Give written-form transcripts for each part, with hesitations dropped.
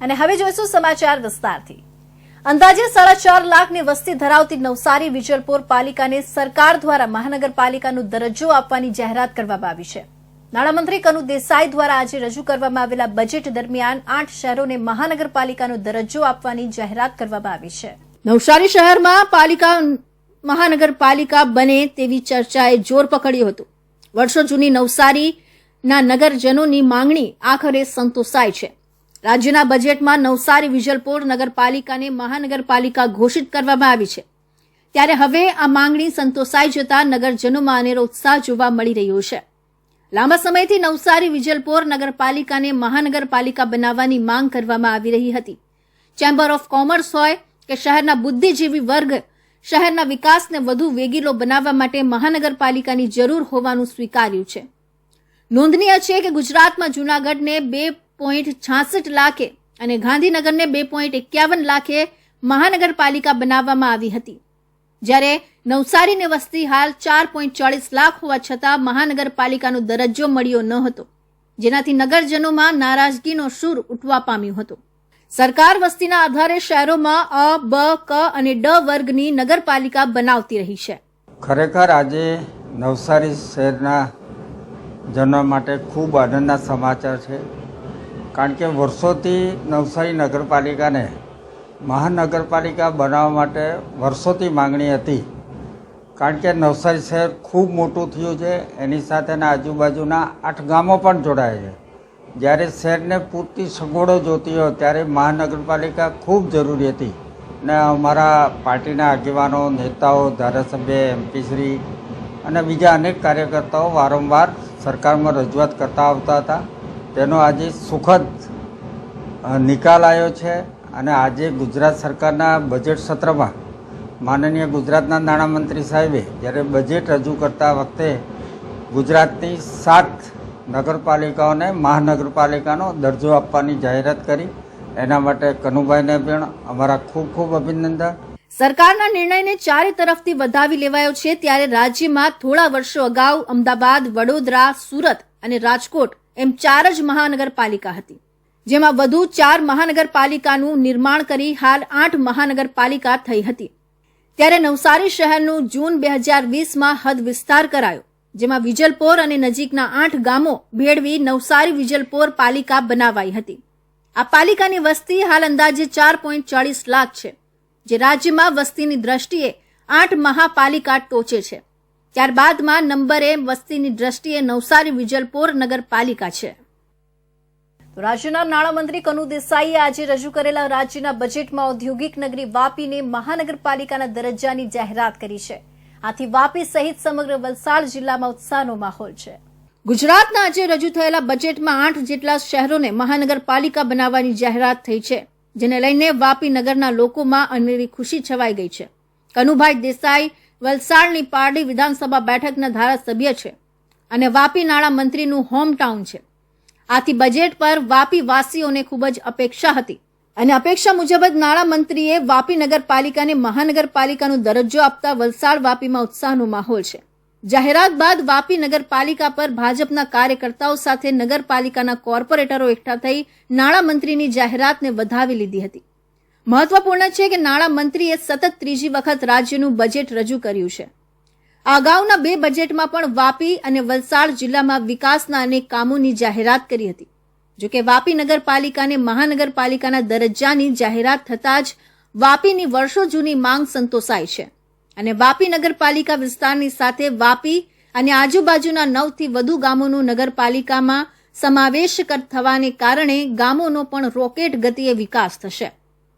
અને હવે જોઈશું સમાચાર વિસ્તારથી। અંદાજે 4.5 લાખની વસ્તી ધરાવતી નવસારી વિજલપોર પાલિકાને સરકાર દ્વારા મહાનગરપાલિકાનો દરજ્જો આપવાની જાહેરાત કરવામાં આવી છે। નાણામંત્રી કનુ દેસાઈ દ્વારા આજે રજૂ કરવામાં આવેલા બજેટ દરમિયાન 8 શહેરોને મહાનગરપાલિકાનો દરજ્જો આપવાની જાહેરાત કરવામાં આવી છે। નવસારી શહેરમાં પાલિકા મહાનગરપાલિકા બને તેવી ચર્ચાએ જોર પકડ્યું હતું। વર્ષો જૂની નવસારીના નગરજનોની માંગણી આખરે સંતોષાઈ છે। રાજ્યના બજેટમાં નવસારી વિજલપોર નગરપાલિકાને મહાનગરપાલિકા ઘોષિત કરવામાં આવી છે, ત્યારે હવે આ માંગણી સંતોષાઈ જતા નગરજનોમાં અનેરો ઉત્સાહ જોવા મળી રહ્યો છે। લાંબા સમયથી નવસારી વિજલપોર નગરપાલિકાને મહાનગરપાલિકા બનાવવાની માંગ કરવામાં આવી રહી હતી। ચેમ્બર ઓફ કોમર્સ હોય કે શહેરના બુદ્ધિજીવી વર્ગ શહેરના વિકાસને વધુ વેગીલો બનાવવા માટે મહાનગરપાલિકાની જરૂર હોવાનું સ્વીકાર્યું છે। નોંધનીય છે કે ગુજરાતમાં જૂનાગઢને 2.66 લાખે અને ગાંધીનગરને 2.51 લાખે મહાનગરપાલિકા બનાવવામાં આવી હતી, જ્યારે નવસારીની વસ્તી હાલ 4.40 લાખ હોવા છતાં મહાનગરપાલિકાનો દરજ્જો મળ્યો ન હતો, જેનાથી નગરજનોમાં નારાજગીનો સૂર ઉઠવા પામ્યો હતો। સરકાર વસ્તીના આધારે શહેરોમાં અ, બ, ક અને ડ વર્ગની નગરપાલિકા બનાવતી રહી છે। ખરેખર આજે નવસારી શહેરના જનો માટે ખૂબ આનંદના સમાચાર છે, કારણ કે વર્ષોથી નવસારી નગરપાલિકાને મહાનગરપાલિકા બનાવવા માટે વર્ષોથી માંગણી હતી, કારણ કે નવસારી શહેર ખૂબ મોટું થયું છે, એની સાથેના આજુબાજુના 8 ગામો પણ જોડાયા છે। જ્યારે શહેરને પૂરતી સગવડો જોતી હોય ત્યારે મહાનગરપાલિકા ખૂબ જરૂરી હતી, ને અમારા પાર્ટીના આગેવાનો, નેતાઓ, ધારાસભ્ય, એમપીશ્રી અને બીજા અનેક કાર્યકર્તાઓ વારંવાર સરકારમાં રજૂઆત કરતા આવતા હતા। તેનો આજે સુખદ નિકાલ આવ્યો છે અને આજે ગુજરાત સરકારના બજેટ સત્રમાં માનનીય ગુજરાતના નાણામંત્રી સાહેબે જ્યારે બજેટ રજૂ કરતા વખતે ગુજરાતની 7 નગરપાલિકાઓને મહાનગરપાલિકાનો દરજ્જો આપવાની જાહેરાત કરી, એના માટે કનુભાઈને પણ અમારા ખૂબ ખૂબ અભિનંદન। સરકારના નિર્ણયને ચારે તરફથી વધાવી લેવાયો છે, ત્યારે રાજ્યમાં થોડા વર્ષો અગાઉ અમદાવાદ, વડોદરા, સુરત અને રાજકોટ એમ 4 જ મહાનગરપાલિકા હતી, જેમાં વધુ 4 મહાનગરપાલિકાનું નિર્માણ કરી હાલ 8 મહાનગરપાલિકા થઈ હતી। ત્યારે નવસારી શહેરનું જૂન 2020માં હદ વિસ્તાર કરાયો, જેમાં વિજલપોર અને નજીકના 8 ગામો ભેળવી નવસારી વિજલપોર પાલિકા બનાવાઈ હતી। આ પાલિકાની વસ્તી હાલ અંદાજે 4.40 લાખ છે, જે રાજ્યમાં વસ્તીની દ્રષ્ટિએ 8 મહાપાલિકા ટોચે છે। ત્યારબાદમાં નંબરે વસ્તીની દ્રષ્ટિએ નવસારી વિજલપોર નગરપાલિકા છે। તો રાજ્યના નાણામંત્રી કનુ દેસાઈએ આજે રજૂ કરેલા રાજ્યના બજેટમાં ઔદ્યોગિક નગરી વાપીને મહાનગરપાલિકાના દરજ્જાની જાહેરાત કરી છે। આથી વાપી સહિત સમગ્ર વલસાડ જિલ્લામાં ઉત્સાહનો માહોલ છે। ગુજરાતના આજે રજૂ થયેલા બજેટમાં 8 જેટલા શહેરોને મહાનગરપાલિકા બનાવવાની જાહેરાત થઈ છે, જેને લઈને વાપી નગરના લોકોમાં અનેરી ખુશી છવાઈ ગઈ છે। કનુભાઈ દેસાઈ વલસાડની પારડી વિધાનસભા બેઠકના ધારાસભ્ય છે અને વાપી નાણામંત્રીનું હોમટાઉન છે। આથી બજેટ પર વાપી વાસીઓને ખૂબ જ અપેક્ષા હતી અને અપેક્ષા મુજબ જ નાણામંત્રીએ વાપી નગરપાલિકાને મહાનગરપાલિકાનો દરજ્જો આપતા વલસાડ વાપીમાં ઉત્સાહનો માહોલ છે। જાહેરાત બાદ વાપી નગરપાલિકા પર ભાજપના કાર્યકર્તાઓ સાથે નગરપાલિકાના કોર્પોરેટરો એકઠા થઈ નાણામંત્રીની જાહેરાતને વધાવી લીધી હતી। મહત્વપૂર્ણ છે કે નાણામંત્રીએ સતત 3જી વખત રાજ્યનું બજેટ રજૂ કર્યું છે। આ અગાઉના 2 બજેટમાં પણ વાપી અને વલસાડ જિલ્લામાં વિકાસના અનેક કામોની જાહેરાત કરી હતી। જોકે વાપી નગરપાલિકાને મહાનગરપાલિકાના દરજ્જાની જાહેરાત થતાં જ વાપીની વર્ષો જૂની માંગ સંતોષાઈ છે અને વાપી નગરપાલિકા વિસ્તારની સાથે વાપી અને આજુબાજુના 9 થી વધુ ગામોનો નગરપાલિકામાં સમાવેશ થવાને કારણે ગામોનો પણ રોકેટ ગતિએ વિકાસ થશે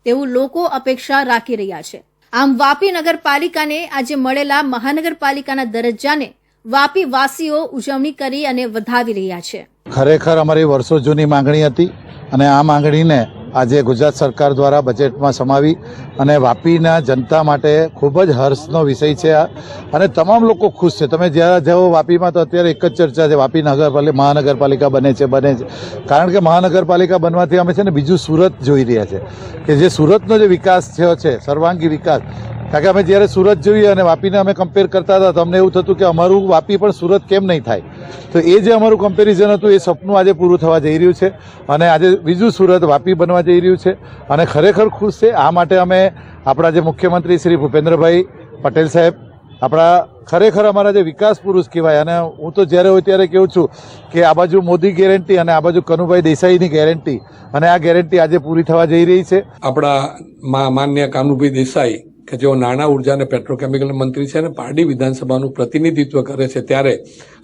તેવું લોકો અપેક્ષા રાખી રહ્યા છે। આમ વાપી નગરપાલિકાને આજે મળેલા મહાનગરપાલિકાના દરજ્જાને વાપી વાસીઓ ઉજવણી કરી અને વધાવી રહ્યા છે। ખરેખર અમારી વર્ષો જૂની માંગણી હતી અને આ માંગણીને આજે ગુજરાત સરકાર દ્વારા બજેટમાં સમાવી અને વાપીના જનતા માટે ખૂબ જ હર્ષનો વિષય છે અને તમામ લોકો ખુશ છે। તમે જ્યારે જાઓ વાપીમાં તો અત્યારે એક જ ચર્ચા છે, વાપી મહાનગરપાલિકા બને છે, કારણ કે મહાનગરપાલિકા બનવાથી અમે છે ને બીજું સુરત જોઈ રહ્યા છે કે જે સુરતનો જે વિકાસ થયો છે, સર્વાંગી વિકાસ, કારણ કે અમે જ્યારે સુરત જોઈએ અને વાપીને અમે કમ્પેર કરતા હતા તો અમને એવું થતું કે અમારું વાપી પણ સુરત કેમ નહીં થાય. તો એ જે અમારું કમ્પેરિઝન હતું એ સપનું આજે પૂરું થવા જઈ રહ્યું છે અને આજે બીજું સુરત વાપી બનવા જઈ રહ્યું છે અને ખરેખર ખુશ છે. આ માટે અમે આપણા જે મુખ્યમંત્રી શ્રી ભૂપેન્દ્રભાઈ પટેલ સાહેબ આપણા ખરેખર અમારા જે વિકાસ પુરુષ કહેવાય, અને હું તો જ્યારે હોય ત્યારે કહું છું કે આ બાજુ મોદી ગેરંટી અને આ બાજુ કનુભાઈ દેસાઈની ગેરંટી, અને આ ગેરંટી આજે પૂરી થવા જઈ રહી છે. આપણા માન્ય કાનુભાઈ દેસાઈ કે જેઓ નાણાં ઉર્જા અને પેટ્રોકેમિકલ મંત્રી છે અને પારડી વિધાનસભાનું પ્રતિનિધિત્વ કરે છે, ત્યારે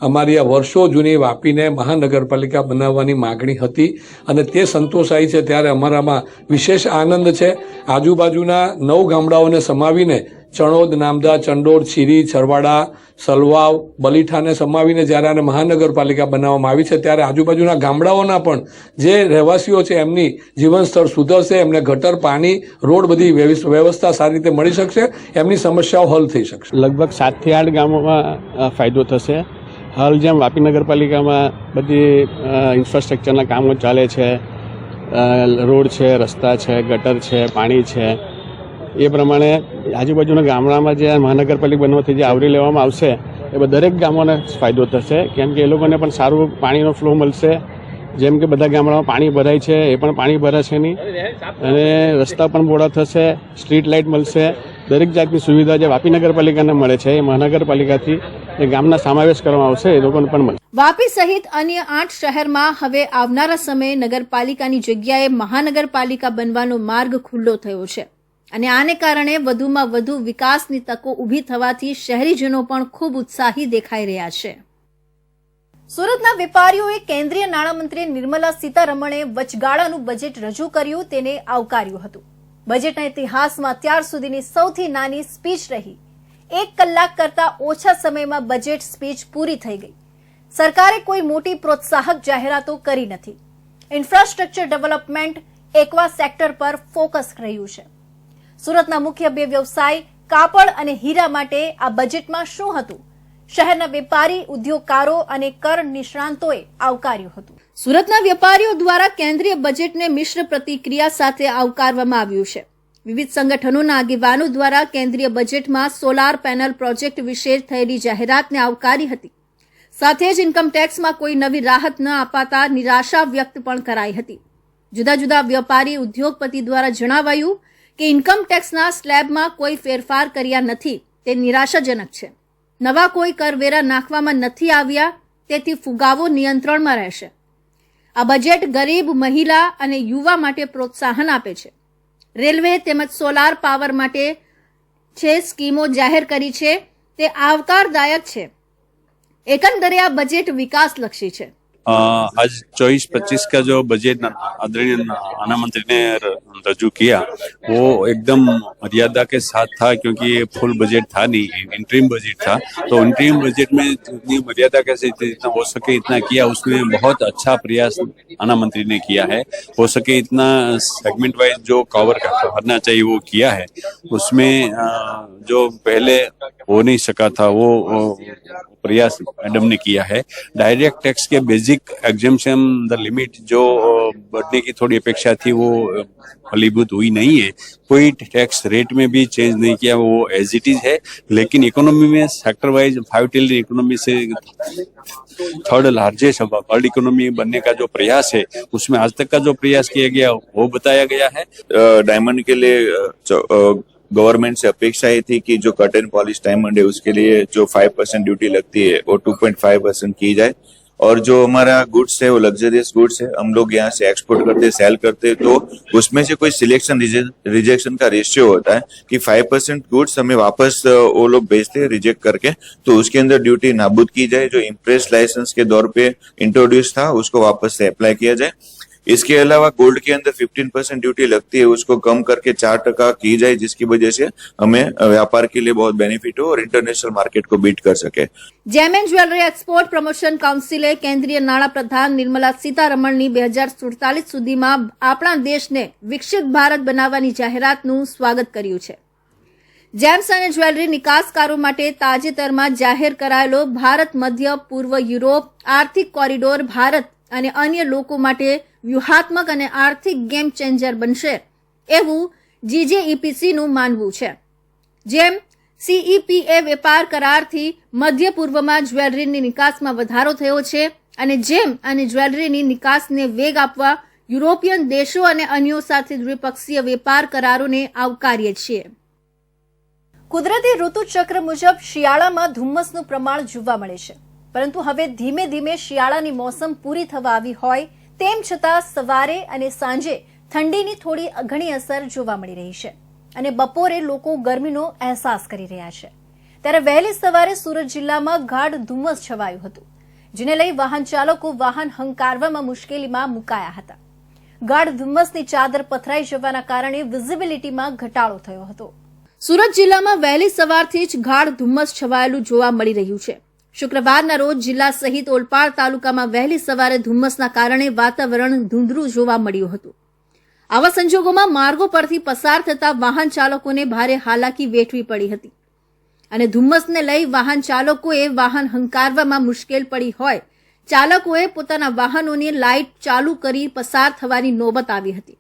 અમારી આ વર્ષો જૂની વાપીને મહાનગરપાલિકા બનાવવાની માગણી હતી અને તે સંતોષાઈ છે. ત્યારે અમારામાં વિશેષ આનંદ છે. આજુબાજુના 9 ગામડાઓને સમાવીને ચણોદ, નામદા, ચંડોળ, છીરી, છરવાડા, સલવાવ, બલીઠાને સમાવીને જ્યારે આને મહાનગરપાલિકા બનાવવામાં આવી છે, ત્યારે આજુબાજુના ગામડાઓના પણ જે રહેવાસીઓ છે એમની જીવન સ્તર સુધરશે, એમને ગટર, પાણી, રોડ બધી વ્યવસ્થા સારી રીતે મળી શકશે, એમની સમસ્યાઓ હલ થઈ શકશે. લગભગ 7 થી 8 ગામોમાં ફાયદો થશે. હાલ જેમ વાપી નગરપાલિકામાં બધી ઇન્ફ્રાસ્ટ્રક્ચરના કામો ચાલે છે, રોડ છે, રસ્તા છે, ગટર છે, પાણી છે, એ પ્રમાણે આજુબાજુના ગામડામાં જે મહાનગરપાલિકા બનવાથી જે આવરી લેવામાં આવશે એ દરેક ગામોને ફાયદો થશે, કેમ કે એ લોકોને પણ સારું પાણીનો ફ્લો મળશે. જેમ કે બધા ગામડામાં પાણી ભરાય છે એ પણ પાણી ભરાશે નહીં, અને રસ્તા પણ પહોળા થશે, સ્ટ્રીટ લાઇટ મળશે, દરેક જાતની સુવિધા જે વાપી નગરપાલિકાને મળે છે એ મહાનગરપાલિકાથી એ ગામના સમાવેશ કરવામાં આવશે, એ લોકોને પણ મળશે. વાપી સહિત અન્ય 8 શહેરમાં હવે આવનારા સમયે નગરપાલિકાની જગ્યાએ મહાનગરપાલિકા બનવાનો માર્ગ ખુલ્લો થયો છે અને આને કારણે વધુમાં વધુ વિકાસની તકો ઊભી થવાથી શહેરીજનો પણ ખૂબ ઉત્સાહી દેખાઈ રહ્યા છે. સુરતના વેપારીઓએ કેન્દ્રીય નાણામંત્રી નિર્મલા સીતારમણે વચગાળાનું બજેટ રજૂ કર્યું, તેને આવકાર્યું હતું. બજેટના ઇતિહાસમાં અત્યાર સુધીની સૌથી નાની સ્પીચ રહી. 1 કલાક કરતા ઓછા સમયમાં બજેટ સ્પીચ પૂરી થઈ ગઈ. સરકારે કોઈ મોટી પ્રોત્સાહક જાહેરાતો કરી નથી. ઇન્ફ્રાસ્ટ્રક્ચર ડેવલપમેન્ટ, એક્વા સેક્ટર પર ફોકસ રહ્યું છે. સુરતના મુખ્ય 2 વ્યવસાય કાપડ અને હીરા માટે આ બજેટમાં શું હતું? શહેરના વેપારી, ઉદ્યોગકારો અને કર નિષ્ણાંતોએ આવકાર્યું હતું. સુરતના વેપારીઓ દ્વારા કેન્દ્રીય બજેટને મિશ્ર પ્રતિક્રિયા સાથે આવકારવામાં આવ્યું છે. વિવિધ સંગઠનોના આગેવાનો દ્વારા કેન્દ્રીય બજેટમાં સોલાર પેનલ પ્રોજેક્ટ વિશે થયેલી જાહેરાતને આવકારી હતી. સાથે જ ઇન્કમટેક્સમાં કોઈ નવી રાહત ન અપાતા નિરાશા વ્યક્ત પણ કરાઈ હતી. જુદા જુદા વેપારી, ઉદ્યોગપતિ દ્વારા જણાવાયું કે ઇન્કમટેક્સના સ્લેબમાં કોઈ ફેરફાર કર્યા નથી, તે નિરાશાજનક છે. નવા કોઈ કરવેરા નાખવામાં નથી આવ્યા, તેથી ફુગાવો નિયંત્રણમાં રહેશે. આ બજેટ ગરીબ, મહિલા અને યુવા માટે પ્રોત્સાહન આપે છે. રેલવે તેમજ સોલાર પાવર માટે જે સ્કીમો જાહેર કરી છે તે આવકારદાયક છે. એકંદરે આ બજેટ વિકાસલક્ષી છે. आज 24-25 का जो बजट आदरणीय नाना मंत्री ने रजू किया वो एकदम मर्यादा के साथ था, क्योंकि ये फुल बजट था नहीं, इंटरिम बजट था. तो इंटरिम बजट में जितनी मर्यादा कैसे जितना हो सके इतना किया. उसमें बहुत अच्छा प्रयास नाना मंत्री ने किया है. हो सके इतना सेगमेंट वाइज जो कवर करना चाहिए वो किया है. उसमें जो पहले हो नहीं सका था वो प्रयास मैडम ने किया है. डायरेक्ट टैक्स के बेसिक एग्जेम्पशन द लिमिट जो बढ़ने की थोड़ी अपेक्षा थी वो फलीभूत हुई नहीं है. कोई टैक्स रेट में भी चेंज नहीं किया, वो एज इट इज है. लेकिन इकोनॉमी में सेक्टर वाइज 5 ट्रिलियन इकोनॉमी से 3rd लार्जेस्ट वर्ल्ड इकोनॉमी बनने का जो प्रयास है उसमें आज तक का जो प्रयास किया गया वो बताया गया है. डायमंड के लिए गवर्नमेंट से अपेक्षा ये थी कि जो कट एंड पॉलिश डायमंड है उसके लिए जो 5% ड्यूटी लगती है वो 2.5% की जाए. और जो हमारा गुड्स है वो लग्जरियस गुड्स है, हम लोग यहाँ से एक्सपोर्ट करते सेल करते, तो उसमें से कोई सिलेक्शन रिजेक्शन का रेशियो होता है कि 5% गुड्स हमें वापस वो लोग भेजते हैं रिजेक्ट करके, तो उसके अंदर ड्यूटी नाबूद की जाए. जो इम्प्रेस लाइसेंस के दौर पे इंट्रोड्यूस था उसको वापस से अप्लाई किया जाए. इसके अलावा गोल्ड के अंदर 15% ड्यूटी लगती है, उसको कम करके 4% की जाए, जिसकी वजह से हमें व्यापार के लिए बहुत बेनिफिट हो और इंटरनेशनल मार्केट को बीट कर सके. જેમ એન્ડ જ્વેલરી એક્સપોર્ટ પ્રમોશન કાઉન્સિલે કેન્દ્રીય નાણાપ્રધાન નિર્મલા સીતારમણની 2047 સુધીમાં આપણા દેશને વિકસિત ભારત બનાવવાની જાહેરાતનું સ્વાગત કર્યું છે. જેમ્સ અને જ્વેલરી નિકાસકારો માટે તાજેતરમાં જાહેર કરાયેલો ભારત મધ્ય પૂર્વ યુરોપ આર્થિક કોરિડોર ભારત અને અન્ય લોકો માટે વ્યૂહાત્મક અને આર્થિક ગેમ ચેન્જર બનશે એવું GJEPCનું માનવું છે. જેમ CEPA વેપાર કરારથી મધ્ય પૂર્વમાં જ્વેલરીની નિકાસમાં વધારો થયો છે અને જેમ અને જ્વેલરીની નિકાસને વેગ આપવા યુરોપિયન દેશો અને અન્યો સાથે દ્વિપક્ષીય વેપાર કરારોને આવકારીએ છીએ. કુદરતી ઋતુચક્ર મુજબ શિયાળામાં ધુમ્મસનું પ્રમાણ જોવા મળે છે, પરંતુ હવે ધીમે ધીમે શિયાળાની મોસમ પૂરી થવા આવી હોય તેમ છતાં સવારે અને સાંજે ઠંડીની થોડી ઘણી અસર જોવા મળી રહી છે અને બપોરે લોકો ગરમીનો અહેસાસ કરી રહ્યા છે. ત્યારે વહેલી સવારે સુરત જિલ્લામાં ગાઢ ધુમ્મસ છવાયું હતું, જેને લઈ વાહન ચાલકો વાહન હંકારવામાં મુશ્કેલીમાં મુકાયા હતા. ગાઢ ધુમ્મસની ચાદર પથરાઈ જવાના કારણે વિઝિબિલિટીમાં ઘટાડો થયો હતો. સુરત જિલ્લામાં વહેલી સવારથી જ ગાઢ ધુમ્મસ છવાયેલું જોવા મળી રહ્યું છે. શુક્રવારના રોજ જિલ્લા સહિત ઓલપાડ તાલુકામાં વહેલી સવારે ધુમ્મસના કારણે વાતાવરણ ધૂંધળું જોવા મળ્યું હતું. આવા સંજોગોમાં માર્ગો પરથી પસાર થતા વાહન ચાલકોને ભારે હાલાકી વેઠવી પડી હતી અને ધુમ્મસને લઈ વાહન ચાલકોએ વાહન હંકારવામાં મુશ્કેલ પડી હોય ચાલકોએ પોતાના વાહનોની લાઇટ ચાલુ કરી પસાર થવાની નોબત આવી હતી.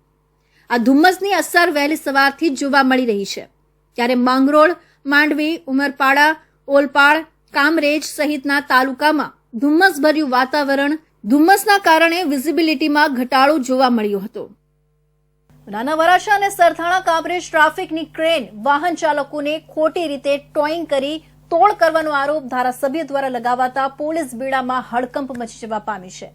આ ધુમ્મસની અસર વહેલી સવારથી જ જોવા મળી રહી છે. ત્યારે માંગરોળ, માંડવી, ઉમરપાડા, ઓલપાડ, કામરેજ સહિતના તાલુકામાં ધુમ્મસભર્યું વાતાવરણ, ધુમ્મસના કારણે વિઝિબિલિટીમાં ઘટાડો જોવા મળ્યો હતો. નાના વરાછા અને સરથાણા કામરેજ ટ્રાફિકની ક્રેન વાહન ચાલકોને ખોટી રીતે ટોઈંગ કરી તોડ કરવાનો આરોપ ધારાસભ્ય દ્વારા લગાવાતા પોલીસ બેડામાં હડકંપ મચી જવા પામી છે.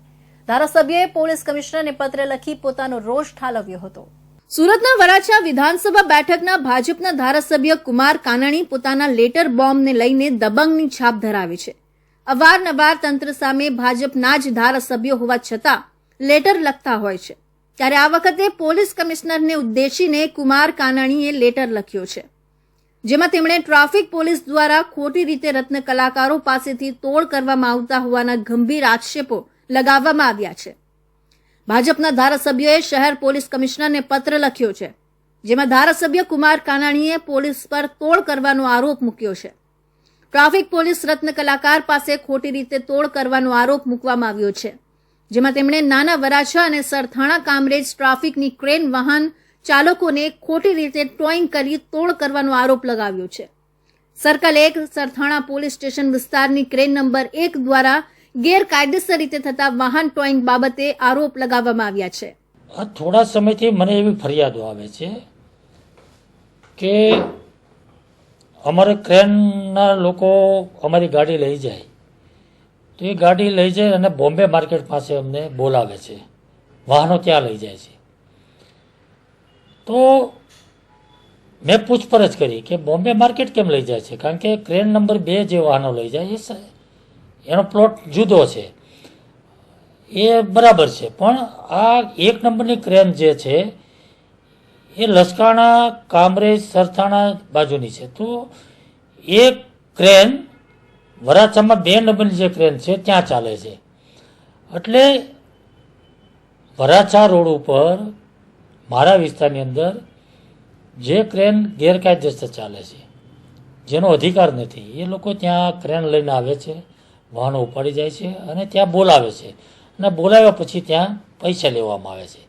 ધારાસભ્યએ પોલીસ કમિશનરને પત્ર લખી પોતાનો રોષ ઠાલવ્યો હતો. સુરતના વરાછા વિધાનસભા બેઠકના ભાજપના ધારાસભ્ય કુમાર કાનાણી પોતાના લેટર બોમ્બને લઈને દબંગની છાપ ધરાવે છે. અવારનવાર તંત્ર સામે ભાજપના જ ધારાસભ્યો હોવા છતાં લેટર લખતા હોય છે. ત્યારે આ વખતે પોલીસ કમિશનરને ઉદ્દેશીને કુમાર કાનાણીએ લેટર લખ્યો છે, જેમાં તેમણે ટ્રાફિક પોલીસ દ્વારા ખોટી રીતે રત્ન કલાકારો પાસેથી તોડ કરવામાં આવતા હોવાના ગંભીર આક્ષેપો લગાવવામાં આવ્યા છે. ભાજપના ધારાસભ્યોએ શહેર પોલીસ કમિશનરને પત્ર લખ્યો છે, જેમાં ધારાસભ્ય કુમાર કાનાણીએ પોલીસ પર તોડ કરવાનો આરોપ મૂક્યો છે. ટ્રાફિક પોલીસ રત્ન કલાકાર પાસે ખોટી રીતે તોડ કરવાનો આરોપ મૂકવામાં આવ્યો છે, જેમાં તેમણે નાના વરાછા અને સરથાણા કામરેજ ટ્રાફિકની ક્રેન વાહન ચાલકોને ખોટી રીતે ટોઈંગ કરી તોડ કરવાનો આરોપ લગાવ્યો છે. સર્કલ 1 સરથાણા પોલીસ સ્ટેશન વિસ્તારની ક્રેન નંબર 1 દ્વારા ગેરકાયદેસર રીતે થતા વાહન ટોઈંગ બાબતે આરોપ લગાવવામાં આવ્યા છે. આ થોડા સમયથી મને એવી ફરિયાદો આવે છે કે અમારે ક્રેનના લોકો અમારી ગાડી લઈ જાય તો એ ગાડી લઈ જાય અને બોમ્બે માર્કેટ પાસે અમને બોલાવે છે, વાહનો ત્યાં લઈ જાય છે. તો મેં પૂછપરછ કરી કે બોમ્બે માર્કેટ કેમ લઈ જાય છે, કારણ કે ક્રેન નંબર 2 જે વાહનો લઈ જાય એનો પ્લોટ જુદો છે, એ બરાબર છે, પણ આ 1 નંબરની ક્રેન જે છે એ લસકાણા, કામરેજ, સરથાણા બાજુની છે. તો એ ક્રેન વરાછામાં 2 નંબરની જે ક્રેન છે ત્યાં ચાલે છે. એટલે વરાછા રોડ ઉપર મારા વિસ્તારની અંદર જે ક્રેન ગેરકાયદેસર ચાલે છે, જેનો અધિકાર નથી, એ લોકો ત્યાં ક્રેન લઈને આવે છે, વાહનો ઉપાડી જાય છે અને ત્યાં બોલાવે છે અને બોલાવ્યા પછી ત્યાં પૈસા લેવામાં આવે છે.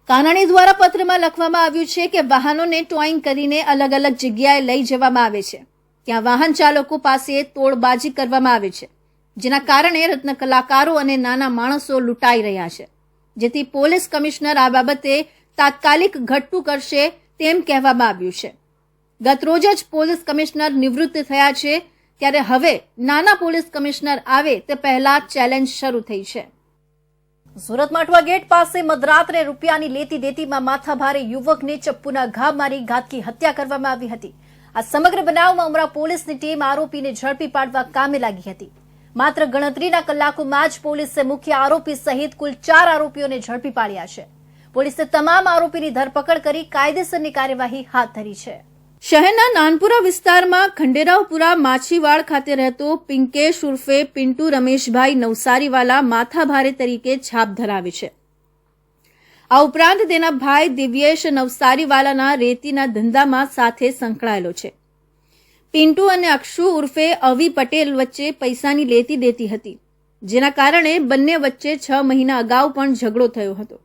કાનાણી દ્વારા પત્રમાં લખવામાં આવ્યું છે કે વાહનોને ટોઈંગ કરીને અલગ અલગ જગ્યાએ લઈ જવામાં આવે છે. ત્યાં વાહન ચાલકો પાસે તોડબાજી કરવામાં આવે છે, જેના કારણે રત્ન કલાકારો અને નાના માણસો લૂંટાઈ રહ્યા છે, જેથી પોલીસ કમિશનર આ બાબતે તાત્કાલિક ઘટતું કરશે તેમ કહેવામાં આવ્યું છે. ગતરોજ જ પોલીસ કમિશનર નિવૃત્ત થયા છે, ત્યારે હવે નાના પોલીસ કમિશનર આવે તે પહેલા ચેલેન્જ શરૂ થઈ છે. સુરત માટવા ગેટ પાસે મધરાત્રે રૂપિયાની લેતી દેતીમાં માથાભારે યુવકને ચપ્પુના ઘા મારી ઘાતકી હત્યા કરવામાં આવી હતી. આ સમગ્ર બનાવમાં ઉમરા પોલીસની ટીમ આરોપીને ઝડપી પાડવા કામે લાગી હતી. માત્ર ગણતરીના કલાકોમાં જ પોલીસે મુખ્ય આરોપી સહિત કુલ 4 આરોપીઓને ઝડપી પાડ્યા છે. પોલીસે તમામ આરોપીની ધરપકડ કરી કાયદેસરની કાર્યવાહી હાથ ધરી છે. શહેરના નાનપુરા વિસ્તારમાં ખંડેરાવપુરા માછીવાડ ખાતે રહેતો પિંકેશ ઉર્ફે પિન્ટુ રમેશભાઈ નવસારીવાલા માથાભારે તરીકે છાપ ધરાવે છે. આ ઉપરાંત તેના ભાઈ દિવ્યેશ નવસારીવાલાના રેતીના ધંધામાં સાથે સંકળાયેલો છે. પિન્ટુ અને અક્ષુ ઉર્ફે અવી પટેલ વચ્ચે પૈસાની લેતી દેતી હતી, જેના કારણે બંને વચ્ચે 6 મહિના અગાઉ પણ ઝઘડો થયો હતો.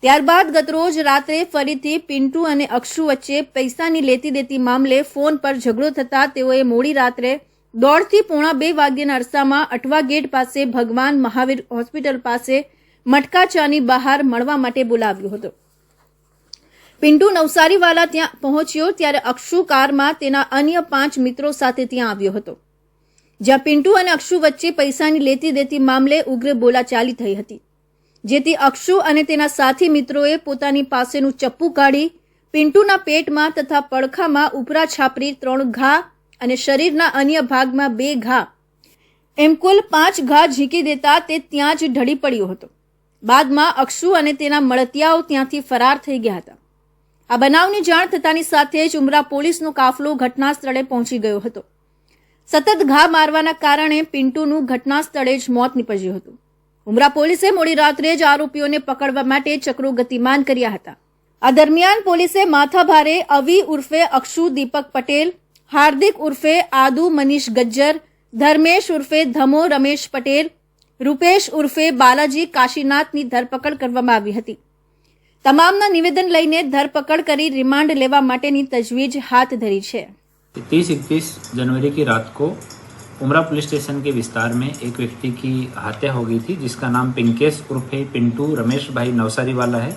ત્યારબાદ ગતરોજ રાત્રે ફરીથી પિન્ટુ અને અક્ષુ વચ્ચે પૈસાની લેતી દેતી મામલે ફોન પર ઝઘડો થતા તેઓએ મોડી રાત્રે 1:30 થી 1:45 વાગ્યાના અરસામાં અઠવા ગેટ પાસે ભગવાન મહાવીર હોસ્પિટલ પાસે મટકા ચાની બહાર મળવા માટે બોલાવ્યો હતો. પિન્ટુ નવસારીવાલા ત્યાં પહોંચ્યો ત્યારે અક્ષુ કારમાં તેના અન્ય 5 મિત્રો સાથે ત્યાં આવ્યો હતો, જ્યાં પિન્ટુ અને અક્ષુ વચ્ચે પૈસાની લેતી દેતી મામલે ઉગ્ર બોલાચાલી થઈ હતી, જેથી અક્ષુ અને તેના સાથી મિત્રોએ પોતાની પાસેનું ચપ્પુ કાઢી પિન્ટુના પેટમાં તથા પડખામાં ઉપરા છાપરી 3 ઘા અને શરીરના અન્ય ભાગમાં 2 ઘા એમ કુલ 5 ઘા ઝીંકી દેતા તે ત્યાં જ ઢળી પડ્યો હતો. બાદમાં અક્ષુ અને તેના મળતિયાઓ ત્યાંથી ફરાર થઈ ગયા હતા. આ બનાવની જાણ થતાની સાથે જ ઉમરા પોલીસનો કાફલો ઘટના સ્થળે પહોંચી ગયો હતો. સતત ઘા મારવાના કારણે પિન્ટુનું ઘટના સ્થળે જ મોત નીપજ્યું હતું. ઉમરા પોલીસે મોડી રાત્રે જ આરોપીઓને પકડવા માટે ચક્રો ગતિમાન કર્યા હતા. આ દરમિયાન પોલીસે માથાભારે અવી ઉર્ફે અક્ષુ દીપક પટેલ, હાર્દિક ઉર્ફે આદુ મનીષ ગજ્જર, ધર્મેશ ઉર્ફે ધમો રમેશ પટેલ, રૂપેશ ઉર્ફે બાલાજી કાશીનાથની ધરપકડ કરવામાં આવી હતી. તમામના નિવેદન લઈને ધરપકડ કરી રિમાન્ડ લેવા માટેની તજવીજ હાથ ધરી છે. 30-31 जनवरी की रात को उमरा पुलिस स्टेशन के विस्तार में एक व्यक्ति की हत्या हो गई थी, जिसका नाम पिंकेश उर्फे पिंटू रमेश भाई नवसारी वाला है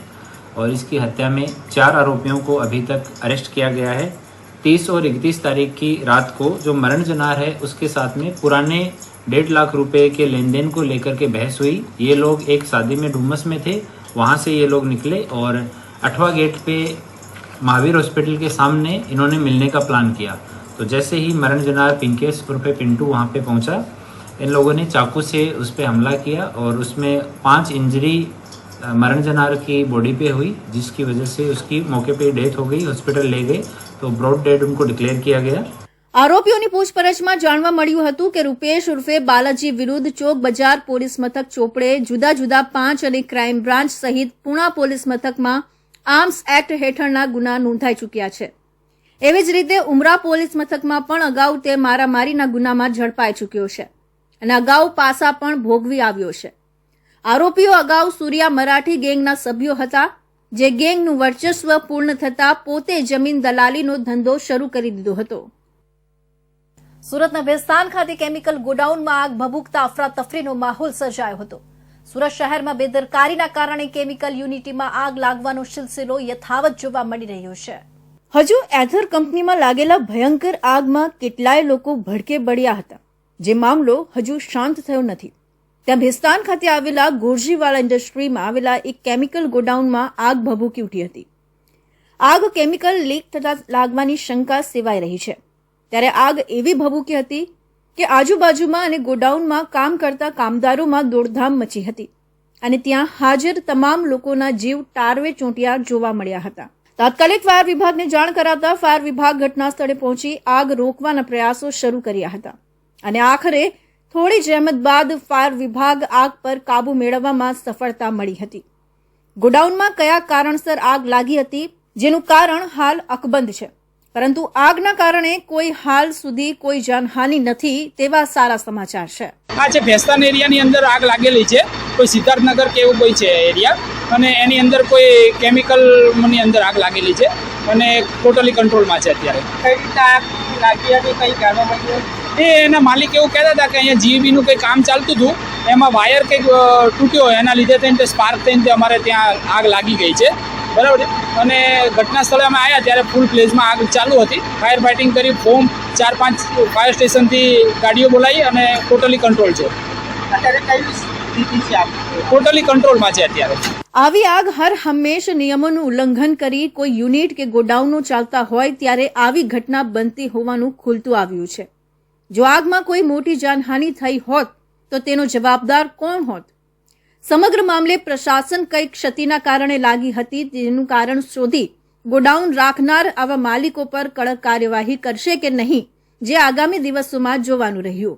और इसकी हत्या में 4 आरोपियों को अभी तक अरेस्ट किया गया है. 30 और 31 तारीख की रात को जो मरण जनार है उसके साथ में पुराने 1.5 लाख रुपए के लेन देन को लेकर के बहस हुई. ये लोग एक शादी में डुमस में थे, वहाँ से ये लोग निकले और अठवा गेट पे महावीर हॉस्पिटल के सामने इन्होंने मिलने का प्लान किया. तो जैसे ही मरण जनार पिंकेश उर्फे पिंटू वहाँ पे पहुँचा, इन लोगों ने चाकू से उस पर हमला किया और उसमें 5 इंजरी मरण जनार की बॉडी पे हुई, जिसकी वजह से उसकी मौके पे डेथ हो गई. हॉस्पिटल ले गए तो ब्रॉड डेड उनको डिक्लेयर किया गया. આરોપીઓની પૂછપરછમાં જાણવા મળ્યું હતું કે રૂપેશ ઉર્ફે બાલાજી વિરુદ્ધ ચોક બજાર પોલીસ મથક ચોપડે જુદા જુદા 5 અને ક્રાઇમ બ્રાન્ચ સહિત પુણા પોલીસ મથકમાં આર્મ્સ એક્ટ હેઠળના ગુના નોંધાઈ ચૂક્યા છે. એવી જ રીતે ઉમરા પોલીસ મથકમાં પણ અગાઉ તે મારામારીના ગુનામાં ઝડપાઈ ચૂક્યો છે અને અગાઉ પાસા પણ ભોગવી આવ્યો છે. આરોપીઓ અગાઉ સૂર્યા મરાઠી ગેંગના સભ્યો હતા, જે ગેંગનું વર્ચસ્વ પૂર્ણ થતા પોતે જમીન દલાલીનો ધંધો શરૂ કરી દીધો હતો. સુરતના ભેસ્તાન ખાતે કેમિકલ ગોડાઉનમાં આગ ભભૂકતા અફરાતફરીનો માહોલ સર્જાયો હતો. સુરત શહેરમાં બેદરકારીના કારણે કેમિકલ યુનિટીમાં આગ લાગવાનો સિલસિલો યથાવત જોવા મળી રહ્યો છે. હજુ એથર કંપનીમાં લાગેલા ભયંકર આગમાં કેટલાય લોકો ભડકે બળ્યા હતા, જે મામલો હજુ શાંત થયો નથી. ત્યાં ભેસ્તાન ખાતે આવેલા ગોરજીવાલા ઇન્ડસ્ટ્રીમાં આવેલા એક કેમિકલ ગોડાઉનમાં આગ ભભૂકી ઉઠી હતી. આગ કેમિકલ લીક થતા લાગવાની શંકા સેવાઈ રહી છે. ત્યારે આગ એવી ભભૂકી હતી કે આજુબાજુમાં અને ગોડાઉનમાં કામ કરતા કામદારોમાં દોડધામ મચી હતી અને ત્યાં હાજર તમામ લોકોના જીવ ટારવે ચોંટ્યા જોવા મળ્યા હતા. તાત્કાલિક ફાયર વિભાગને જાણ કરાતા ફાયર વિભાગ ઘટના સ્થળે પહોંચી આગ રોકવાના પ્રયાસો શરૂ કર્યા હતા અને આખરે થોડી જહેમત બાદ ફાયર વિભાગ આગ પર કાબુ મેળવવામાં સફળતા મળી હતી. ગોડાઉનમાં કયા કારણસર આગ લાગી હતી જેનું કારણ હાલ અકબંધ છે, પરંતુ આગના કારણે કોઈ હાલ સુધી કોઈ જાનહાનિ નથી તેવા સારા સમાચાર છે. આ છે ભેસ્તાન એરિયાની અંદર આગ લાગેલી છે, કોઈ સિદ્ધાર્થનગર કે એવું કોઈ છે એરિયા, અને એની અંદર કોઈ કેમિકલની અંદર આગ લાગેલી છે અને ટોટલી કંટ્રોલમાં છે અત્યારે. કઈ રીતે આગ લાગી હતી, કઈ જાણવા મળ્યું? એ એના માલિક એવું કહેતા હતા કે અહીંયા જીઈબીનું કંઈ કામ ચાલતું હતું, એમાં વાયર કંઈક તૂટ્યો, એના લીધે થઈને સ્પાર્ક થઈને અમારે ત્યાં આગ લાગી ગઈ છે. બરાબર છે. અને ઘટના સ્થળે અમે આવ્યા ત્યારે ફૂલ પ્લેઝમાં આગ ચાલુ હતી. ફાયર ફાઇટિંગ કરી ફોર્મ 4-5 ફાયર સ્ટેશનથી ગાડીઓ બોલાવી અને ટોટલી કંટ્રોલ છે. અત્યારે કઈ સ્થિતિ છે? ટોટલી કંટ્રોલમાં છે અત્યારે. આવી આગ હર હંમેશ નિયમોનું ઉલ્લંઘન કરી કોઈ યુનિટ કે ગોડાઉનો ચાલતા હોય ત્યારે આવી ઘટના બનતી હોવાનું ખુલતું આવ્યું છે. જો આગમાં કોઈ મોટી જાનહાનિ થઈ હોત તો તેનો જવાબદાર કોણ હોત? સમગ્ર મામલે પ્રશાસન કઈ ક્ષતિના કારણે લાગી હતી તેનું કારણ શોધી ગોડાઉન રાખનાર આવા માલિકો પર કડક કાર્યવાહી કરશે કે નહીં, જે આગામી દિવસોમાં જોવાનું રહ્યું.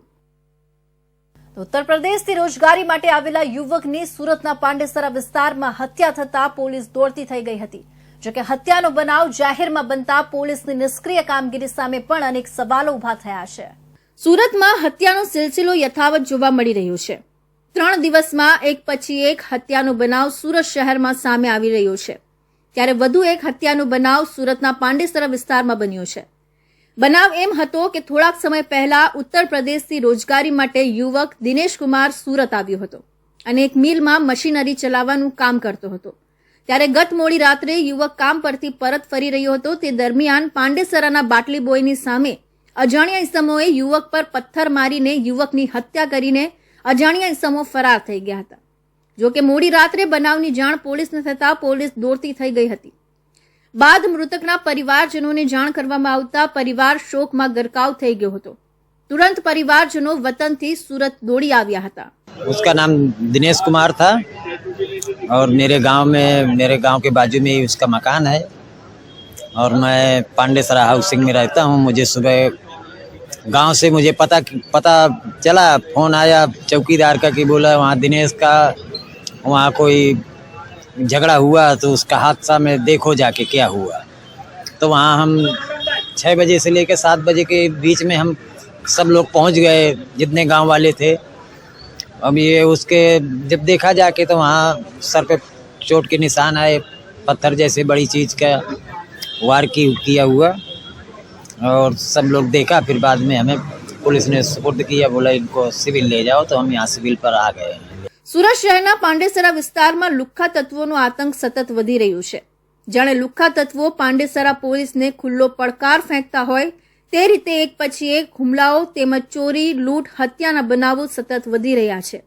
ઉત્તર પ્રદેશથી રોજગારી માટે આવેલા યુવકની સુરતના પાંડેસરા વિસ્તારમાં હત્યા થતા પોલીસ દોડતી થઈ ગઈ હતી. જોકે હત્યાનો બનાવ જાહેરમાં બનતા પોલીસની નિષ્ક્રિય કામગીરી સામે પણ અનેક સવાલો ઉભા થયા છે. સુરતમાં હત્યાનો સિલસિલો યથાવત જોવા મળી રહ્યો છે. 3 દિવસમાં એક પછી એક હત્યાનો બનાવ સુરત શહેરમાં સામે આવી રહ્યો છે, ત્યારે વધુ એક હત્યાનો બનાવ સુરતના પાંડેસરા વિસ્તારમાં બન્યો છે. બનાવ એમ હતો કે થોડાક સમય પહેલા ઉત્તર પ્રદેશથી રોજગારી માટે યુવક દિનેશ કુમાર સુરત આવ્યો હતો અને એક મિલમાં મશીનરી ચલાવવાનું કામ કરતો હતો. ત્યારે ગત મોડી રાત્રે યુવક કામ પરથી પરત ફરી રહ્યો હતો. તે દરમિયાન પાંડેસરાના બાટલી બોયની સામે અજાણ્યા ઇસમોએ યુવક પર પથ્થર મારીને યુવકની હત્યા કરીને અજાણ્યા ઇસમો ફરાર થઈ ગયા હતા. જો કે મોડી રાત્રે બનાવની જાણ પોલીસને થતાં પોલીસ દોડતી થઈ ગઈ હતી. બાદ મૃતકના પરિવારજનોને જાણ કરવામાં આવતા પરિવાર શોકમાં ગરકાવ થઈ ગયો હતો. तुरंत परिवारजनों वतन थी सूरत दौड़ी आया था. उसका नाम दिनेश कुमार था और मेरे गांव के बाजू में ही उसका मकान है और मैं पांडेसरा हाउसिंग में रहता हूं. मुझे सुबह गांव से मुझे पता चला, फोन आया चौकीदार का कि बोला वहाँ दिनेश का वहाँ कोई झगड़ा हुआ तो उसका हादसा में देखो जाके क्या हुआ. तो वहाँ हम 6 बजे से लेकर 7 बजे के बीच में हम सब लोग पहुंच गए, जितने गांव वाले थे. अब ये उसके जब देखा जाके तो वहाँ सर पे चोट के निशान आए, पत्थर जैसे बड़ी चीज़ का वार किया हुआ और सब लोग देखा. फिर बाद में हमें पुलिस ने सुपुर्द किया, बोला इनको सिविल ले जाओ, तो हम यहाँ सिविल पर आ गए. સુરત શહેરના પાંડેસરા વિસ્તારમાં લુખ્ખા તત્વોનો આતંક સતત વધી રહ્યો છે. જાણે લુખ્ખા તત્વો પાંડેસરા પોલીસને ખુલ્લો પડકાર ફેંકતા હોય તે રીતે એક પછી એક હુમલાઓ તેમજ ચોરી, લૂંટ, હત્યાના બનાવો સતત વધી રહ્યા છે,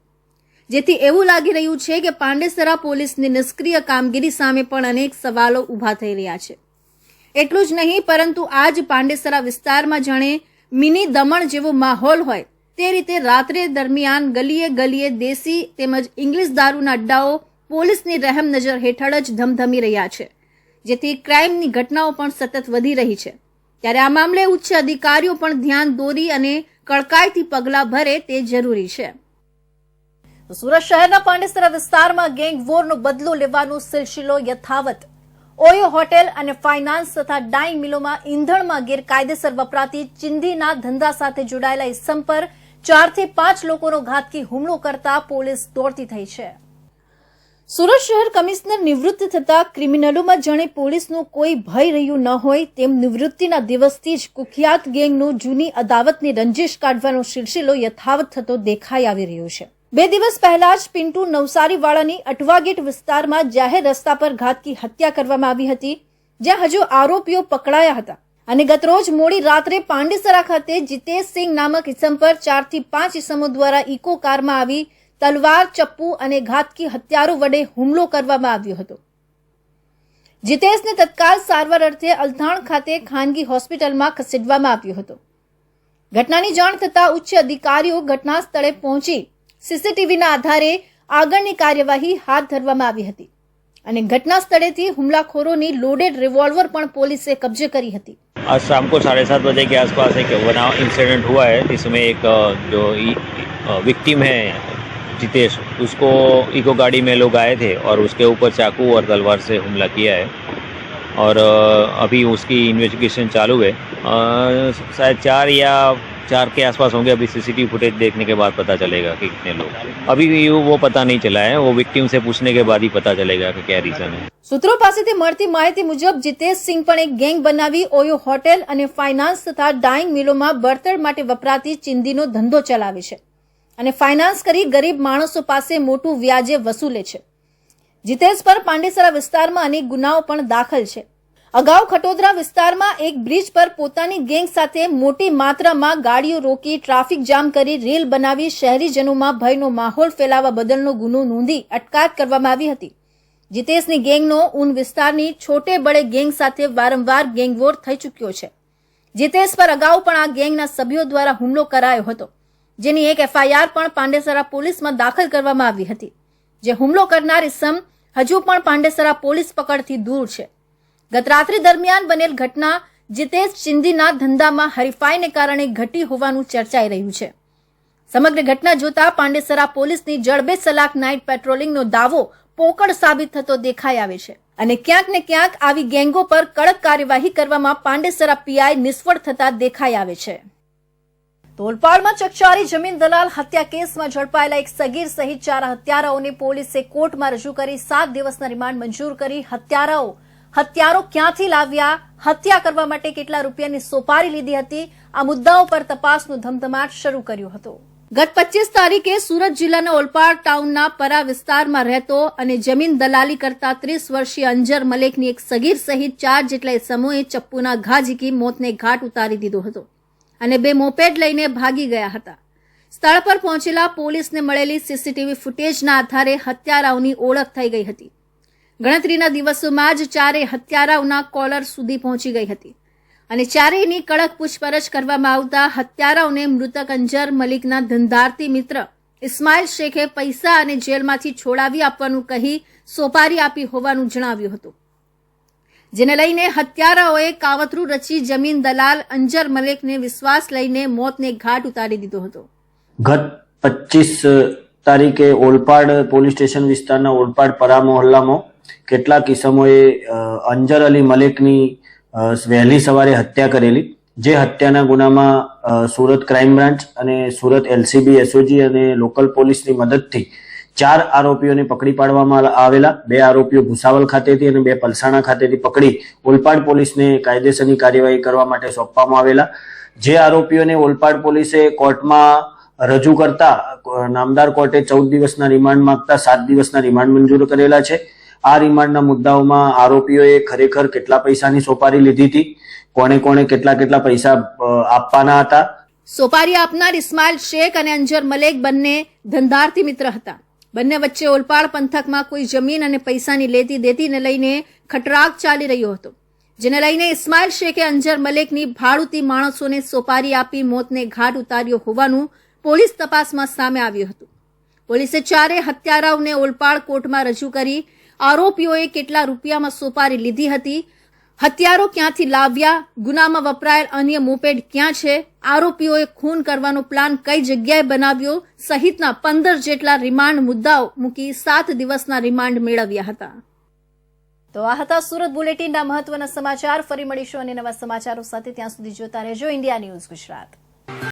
જેથી એવું લાગી રહ્યું છે કે પાંડેસરા પોલીસની નિષ્ક્રિય કામગીરી સામે પણ અનેક સવાલો ઊભા થઈ રહ્યા છે. એટલું જ નહીં, પરંતુ આજ પાંડેસરા વિસ્તારમાં જાણે મિની દમણ જેવો માહોલ હોય તે રીતે રાત્રે દરમિયાન ગલીએ ગલીએ દેશી તેમજ ઇંગ્લિશ દારૂના અડ્ડાઓ પોલીસની રહેમ નજર હેઠળ જ ધમધમી રહ્યા છે, જેથી ક્રાઇમની ઘટનાઓ પણ સતત વધી રહી છે. ત્યારે આ મામલે ઉચ્ચ અધિકારીઓ પણ ધ્યાન દોરી અને કડકાઈથી પગલાં ભરે તે જરૂરી છે. સુરત શહેરના પાંડેસરા વિસ્તારમાં ગેંગ વોરનો બદલો લેવાનો સિલસિલો યથાવત. ઓયો હોટેલ અને ફાઇનાન્સ તથા ડાઇંગ મિલોમાં ઈંધણમાં ગેરકાયદેસર વપરાતી ચિંધીના ધંધા સાથે જોડાયેલા ઇસમ પર 4 થી 5 લોકોનો ઘાતકી હુમલો કરતા પોલીસ દોડતી થઈ છે. સુરત શહેર કમિશનર નિવૃત્ત થતા ક્રિમિનલોમાં જાણે પોલીસનો કોઈ ભય રહ્યું ન હોય તેમ નિવૃત્તિના દિવસથી જ કુખ્યાત ગેંગનો જૂની અદાવતની રંજિશ કાઢવાનો સિલસિલો યથાવત થતો દેખાઈ આવી રહ્યો છે. 2 દિવસ પહેલા જ પિન્ટુ નવસારીવાળાની અટવા ગેટ વિસ્તારમાં જાહેર રસ્તા પર ઘાતકી હત્યા કરવામાં આવી હતી, જ્યાં હજુ આરોપીઓ પકડાયા હતા. અને ગતરોજ મોડી રાત્રે પાંડેસરા ખાતે જીતેશસિંહ નામક ઇસમ પર 4 થી 5 ઇસમો દ્વારા ઇકો કારમાં આવી તલવાર, ચપ્પુ અને ઘાતકી હથિયારો વડે હુમલો કરવામાં આવ્યો હતો. જીતેશને તત્કાલ સારવાર અર્થે અલથાણ ખાતે ખાનગી હોસ્પિટલમાં ખસેડવામાં આવ્યો હતો. ઘટનાની જાણ થતાં ઉચ્ચ અધિકારીઓ ઘટના સ્થળે પહોંચી સીસીટીવીના આધારે આગળની કાર્યવાહી હાથ ધરવામાં આવી હતી અને ઘટના સ્થળેથી હુમલાખોરોની લોડેડ रिवॉल्वर પણ પોલીસે કબજે કરી હતી. आज शाम को 7:30 बजे के आसपास एक बनाव इंसिडेंट हुआ है, जिसमें एक जो विक्टिम है जितेश, उसको इको गाड़ी में लोग आए थे और उसके ऊपर चाकू और तलवार से हमला किया है और अभी उसकी इन्वेस्टिगेशन चालू है. शायद 4 के आसपास होंगे. अभी सीसीटीवी फुटेज देखने के बाद पता चलेगा कि कितने लोग. अभी वो पता नहीं चला है, वो विक्टिम से पूछने के बाद ही पता चलेगा कि क्या रीजन है. સૂત્રો પાસેથી મળતી માહિતી મુજબ જીતેશસિંહ પણ એક ગેંગ બનાવી ઓયો હોટેલ અને ફાઇનાન્સ તથા ડાઇંગ મિલોમાં બળતણ માટે વપરાતી ચિંદીનો ધંધો ચલાવે છે અને ફાઇનાન્સ કરી ગરીબ માણસો પાસે મોટું વ્યાજે વસૂલે છે. જીતેશ પર પાંડેસરા વિસ્તારમાં અનેક ગુનાઓ પણ દાખલ છે. અગાઉ ખટોદરા વિસ્તારમાં એક બ્રિજ પર પોતાની ગેંગ સાથે મોટી માત્રામાં ગાડીઓ રોકી ટ્રાફિક જામ કરી રેલ બનાવી શહેરીજનોમાં ભયનો માહોલ ફેલાવવા બદલનો ગુનો નોંધી અટકાયત કરવામાં આવી હતી. જીતેશની ગેંગનો ઉન વિસ્તારની છોટે બડે ગેંગ સાથે વારંવાર ગેંગવોર થઈ ચૂક્યો છે. જીતેશ પર અગાઉ પણ આ ગેંગના સભ્યો દ્વારા હુમલો કરાયો હતો, જેની એક એફઆઈઆર પણ પાંડેસરા પોલીસમાં દાખલ કરવામાં આવી હતી. જે હુમલો કરનાર ઇસમ હજુ પણ પાંડેસરા પોલીસ પકડથી દૂર છે. ગત રાત્રિ દરમિયાન બનેલ ઘટના જીતેશ ચિંદીના ધંધામાં હરીફાઈને કારણે ઘટી હોવાનું ચર્ચાઈ રહ્યું છે. સમગ્ર ઘટના જોતા પાંડેસરા પોલીસની જડબે સલાક નાઇટ પેટ્રોલિંગનો દાવો પોકળ સાબિત થતો દેખાઈ આવે છે અને ક્યાંક ને ક્યાંક આવી ગેંગો પર કડક કાર્યવાહી કરવામાં પાંડેસરા પીઆઈ નિષ્ફળ થતા દેખાઈ આવે છે. તો ઓલપાડમાં ચકચારી જમીન દલાલ હત્યા કેસમાં ઝડપાયેલા એક સગીર સહિત 4 હત્યારાઓને પોલીસે કોર્ટમાં રજૂ કરી 7 દિવસના રિમાન્ડ મંજૂર કરી. હત્યારો ક્યાંથી લાવ્યા, હત્યા કરવા માટે કેટલા રૂપિયાની સોપારી લીધી હતી, આ મુદ્દાઓ પર તપાસનો ધમધમાટ શરૂ કર્યો હતો. ગત 25 તારીખે સુરત જિલ્લાના ઓલપાડ ટાઉનના પરા વિસ્તારમાં રહેતો અને જમીન દલાલી કરતા 30 વર્ષીય અંજર મલેકની એક સગીર સહિત 4 જેટલા સમૂહે ચપ્પુના ઘા ઝીકી મોતને ઘાટ ઉતારી દીધો હતો અને 2 મોપેડ લઈને ભાગી ગયા હતા. સ્થળ પર પહોંચેલા પોલીસને મળેલી સીસીટીવી ફૂટેજના આધારે હત્યારાઓની ઓળખ થઈ ગઈ હતી. ગણતરીના દિવસોમાં જ 4 હત્યારાઓના કોલર સુધી પહોંચી ગઈ હતી અને 4ની કડક પૂછપરછ કરવામાં આવતા હત્યારાઓને મૃતક અંજર મલિકના ધંધાર્થી મિત્ર ઇસ્માઇલ શેખે પૈસા અને જેલમાંથી છોડાવી આપવાનું કહી સોપારી આપી હોવાનું જણાવ્યું હતું, જેને લઈને હત્યારાઓએ કાવતરું રચી જમીન દલાલ અંજર મલિકને વિશ્વાસ લઈને મોતને ઘાટ ઉતારી દીધો હતો. ગત 25 તારીખે ઓલપાડ પોલીસ સ્ટેશન વિસ્તારના ઓલપાડ પરા મોહલ્લામાં કેટલાક ઇસમોએ અંજર અલી મલિકની વહેલી સવારે હત્યા કરેલી. જે હત્યાના ગુનામાં સુરત ક્રાઇમ બ્રાન્ચ અને સુરત LCB SOG અને લોકલ પોલીસની મદદથી 4 આરોપીઓને પકડી પાડવામાં આવેલા. 2 આરોપીઓ ભુસાવલ ખાતેથી અને 2 પલસાણા ખાતેથી પકડી ઓલપાડ પોલીસને કાયદેસરની કાર્યવાહી કરવા માટે સોંપવામાં આવેલા. જે આરોપીઓને ઓલપાડ પોલીસે કોર્ટમાં રજૂ કરતા નામદાર કોર્ટે 14 દિવસના રિમાન્ડ માંગતા 7 દિવસના રિમાન્ડ મંજૂર કરેલા છે. આ રિમાન્ડના મુદ્દાઓમાં આરોપીઓએ ખરેખર કેટલા પૈસાની સોપારી લીધી હતી, કોણે કેટલા પૈસા આપવાના હતા. સોપારી આપનાર ઇસ્માઇલ શેખ અને અંજર મલેક બંને ધંધાર્થી મિત્ર હતા. બંને વચ્ચે ઓલપાડ પંથકમાં કોઈ જમીન અને પૈસાની લેતી દેતીને લઈને ખટરાગ ચાલી રહ્યો હતો, જેને લઈને ઇસ્માઇલ શેખે અંજર મલેકની ભાડુતી માણસોને સોપારી આપી મોતને ઘાટ ઉતાર્યો હોવાનું પોલીસ તપાસમાં સામે આવ્યું હતું. પોલીસે 4 હત્યારાઓને ઓલપાડ કોર્ટમાં રજૂ કરી આરોપીઓએ કેટલા રૂપિયામાં સોપારી લીધી હતી, હત્યારો ક્યાંથી લાવ્યા, ગુનામાં વપરાયેલ અન્ય મોપેડ ક્યાં છે, આરોપીઓએ ખૂન કરવાનો પ્લાન કઈ જગ્યાએ બનાવ્યો સહિતના 15 જેટલા રિમાન્ડ મુદ્દાઓ મૂકી 7 દિવસના રિમાન્ડ મેળવ્યા હતા. તો આ હતા સુરત બુલેટિનના મહત્વના સમાચાર. ફરી મળીશું અને નવા સમાચારો સાથે. ત્યાં સુધી જોતા રહેજો ઇન્ડિયા ન્યૂઝ ગુજરાત.